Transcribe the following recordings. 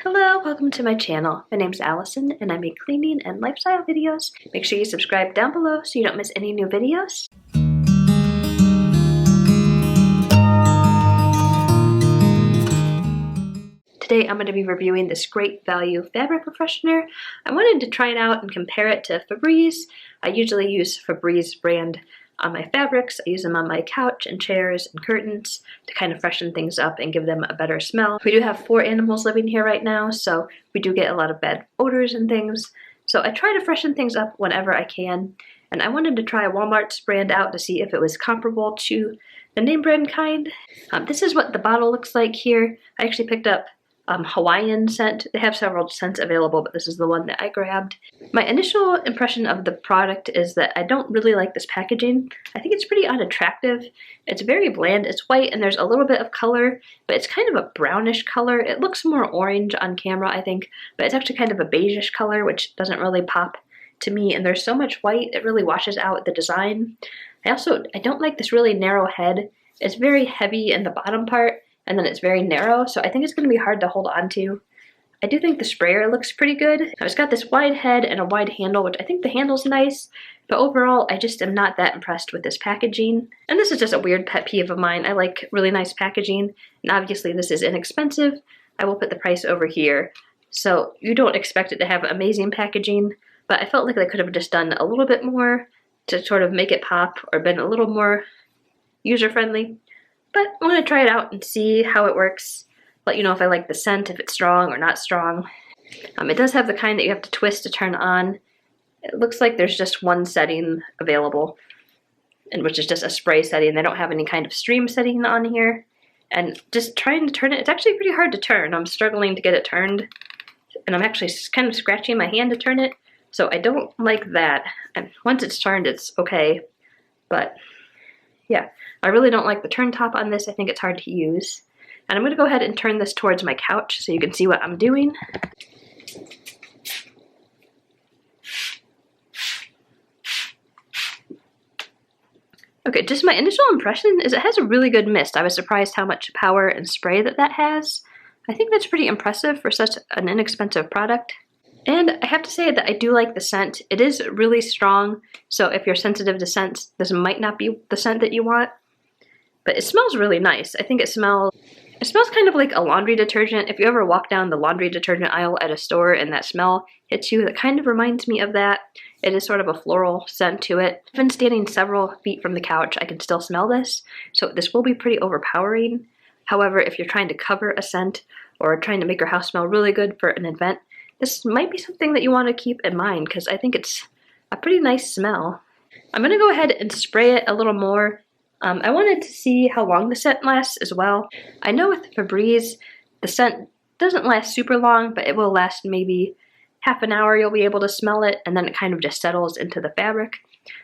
Hello, welcome to my channel. My name's Allison and I make cleaning and lifestyle videos. Make sure you subscribe down below so you don't miss any new videos. Today I'm going to be reviewing this great value fabric refreshener. I wanted to try it out and compare it to Febreze. I usually use Febreze brand on my fabrics. I use them on my couch and chairs and curtains to kind of freshen things up and give them a better smell. We do have 4 animals living here right now, so we do get a lot of bad odors and things. So I try to freshen things up whenever I can, and I wanted to try Walmart's brand out to see if it was comparable to the name brand kind. This is what the bottle looks like here. I actually picked up Hawaiian scent. They have several scents available, but this is the one that I grabbed. My initial impression of the product is that I don't really like this packaging. I think it's pretty unattractive. It's very bland. It's white and there's a little bit of color, but it's kind of a brownish color. It looks more orange on camera, I think, but it's actually kind of a beigeish color, which doesn't really pop to me. And there's so much white, it really washes out the design. I don't like this really narrow head. It's very heavy in the bottom part, and then it's very narrow, so I think it's going to be hard to hold on to. I do think the sprayer looks pretty good. It's got this wide head and a wide handle, which I think the handle's nice, but overall I just am not that impressed with this packaging. And this is just a weird pet peeve of mine. I like really nice packaging, and obviously this is inexpensive. I will put the price over here. So you don't expect it to have amazing packaging, but I felt like they could have just done a little bit more to sort of make it pop or been a little more user-friendly. But I'm going to try it out and see how it works. Let you know if I like the scent, if it's strong or not strong. It does have the kind that you have to twist to turn on. It looks like there's just one setting available, and which is just a spray setting. They don't have any kind of stream setting on here. And just trying to turn it, it's actually pretty hard to turn. I'm struggling to get it turned, and I'm actually kind of scratching my hand to turn it. So I don't like that. And once it's turned, it's okay. But yeah, I really don't like the turn top on this. I think it's hard to use. And I'm going to go ahead and turn this towards my couch so you can see what I'm doing. Okay, just my initial impression is it has a really good mist. I was surprised how much power and spray that has. I think that's pretty impressive for such an inexpensive product. And I have to say that I do like the scent. It is really strong, so if you're sensitive to scents, this might not be the scent that you want. But it smells really nice. I think it smells kind of like a laundry detergent. If you ever walk down the laundry detergent aisle at a store and that smell hits you, that kind of reminds me of that. It is sort of a floral scent to it. I've been standing several feet from the couch. I can still smell this, so this will be pretty overpowering. However, if you're trying to cover a scent or trying to make your house smell really good for an event, this might be something that you want to keep in mind because I think it's a pretty nice smell. I'm going to go ahead and spray it a little more. I wanted to see how long the scent lasts as well. I know with Febreze, the scent doesn't last super long, but it will last maybe half an hour. You'll be able to smell it, and then it kind of just settles into the fabric.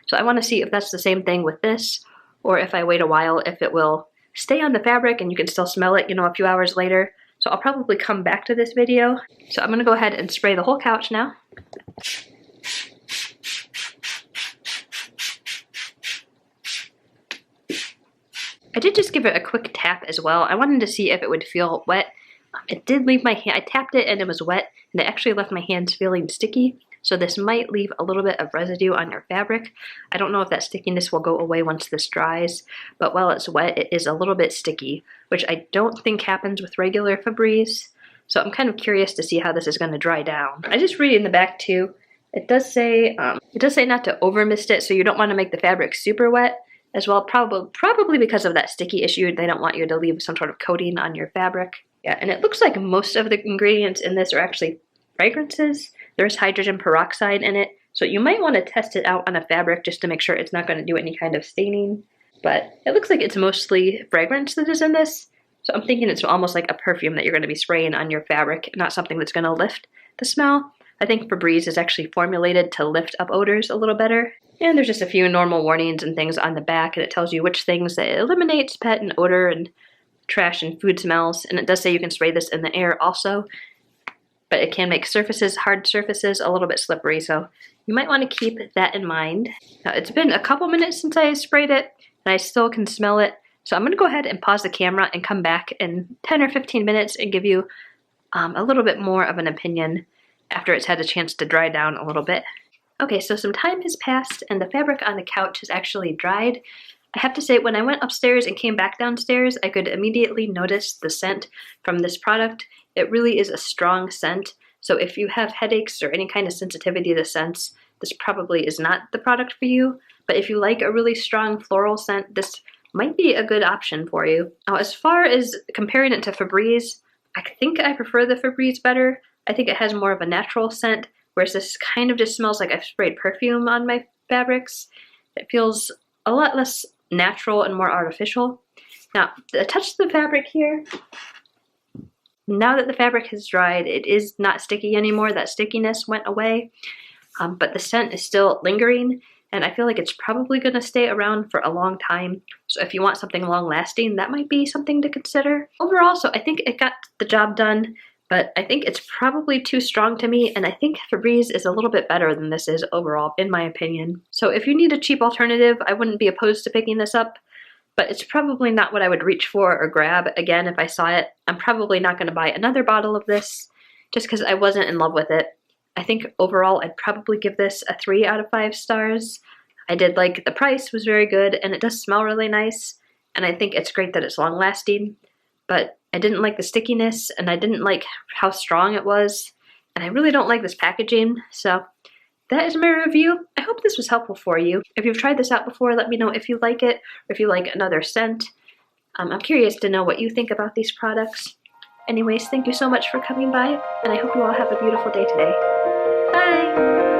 So I want to see if that's the same thing with this, or if I wait a while, if it will stay on the fabric and you can still smell it, a few hours later. So I'll probably come back to this video. So I'm going to go ahead and spray the whole couch now. I did just give it a quick tap as well. I wanted to see if it would feel wet. It did leave my hand, I tapped it and it was wet, and it actually left my hands feeling sticky. So this might leave a little bit of residue on your fabric. I don't know if that stickiness will go away once this dries, but while it's wet, it is a little bit sticky, which I don't think happens with regular Febreze. So I'm kind of curious to see how this is going to dry down. I just read in the back too. It does say not to over mist it, so you don't want to make the fabric super wet as well. Probably because of that sticky issue, they don't want you to leave some sort of coating on your fabric. Yeah, and it looks like most of the ingredients in this are actually fragrances. There's hydrogen peroxide in it, so you might want to test it out on a fabric just to make sure it's not going to do any kind of staining. But it looks like it's mostly fragrance that is in this, so I'm thinking it's almost like a perfume that you're going to be spraying on your fabric, not something that's going to lift the smell. I think Febreze is actually formulated to lift up odors a little better. And there's just a few normal warnings and things on the back, and it tells you which things that it eliminates pet and odor and trash and food smells. And it does say you can spray this in the air also, but it can make surfaces, hard surfaces, a little bit slippery, so you might want to keep that in mind. Now, it's been a couple minutes since I sprayed it, and I still can smell it. So I'm going to go ahead and pause the camera and come back in 10 or 15 minutes and give you a little bit more of an opinion after it's had a chance to dry down a little bit. Okay, so some time has passed and the fabric on the couch has actually dried. I have to say, when I went upstairs and came back downstairs, I could immediately notice the scent from this product. It really is a strong scent, so if you have headaches or any kind of sensitivity to scents, this probably is not the product for you. But if you like a really strong floral scent, this might be a good option for you. Now, as far as comparing it to Febreze, I think I prefer the Febreze better. I think it has more of a natural scent, whereas this kind of just smells like I've sprayed perfume on my fabrics. It feels a lot less natural and more artificial. Now, the touch of the fabric here, now that the fabric has dried, it is not sticky anymore. That stickiness went away, but the scent is still lingering, and I feel like it's probably going to stay around for a long time. So if you want something long-lasting, that might be something to consider. Overall, so I think it got the job done, but I think it's probably too strong to me, and I think Febreze is a little bit better than this is overall, in my opinion. So if you need a cheap alternative, I wouldn't be opposed to picking this up, but it's probably not what I would reach for or grab again if I saw it. I'm probably not going to buy another bottle of this just because I wasn't in love with it. I think overall I'd probably give this a 3 out of 5 stars. I did like the price was very good, and it does smell really nice, and I think it's great that it's long-lasting, but I didn't like the stickiness, and I didn't like how strong it was, and I really don't like this packaging. So that is my review. I hope this was helpful for you. If you've tried this out before, let me know if you like it, or if you like another scent. I'm curious to know what you think about these products. Anyways, thank you so much for coming by, and I hope you all have a beautiful day today. Bye!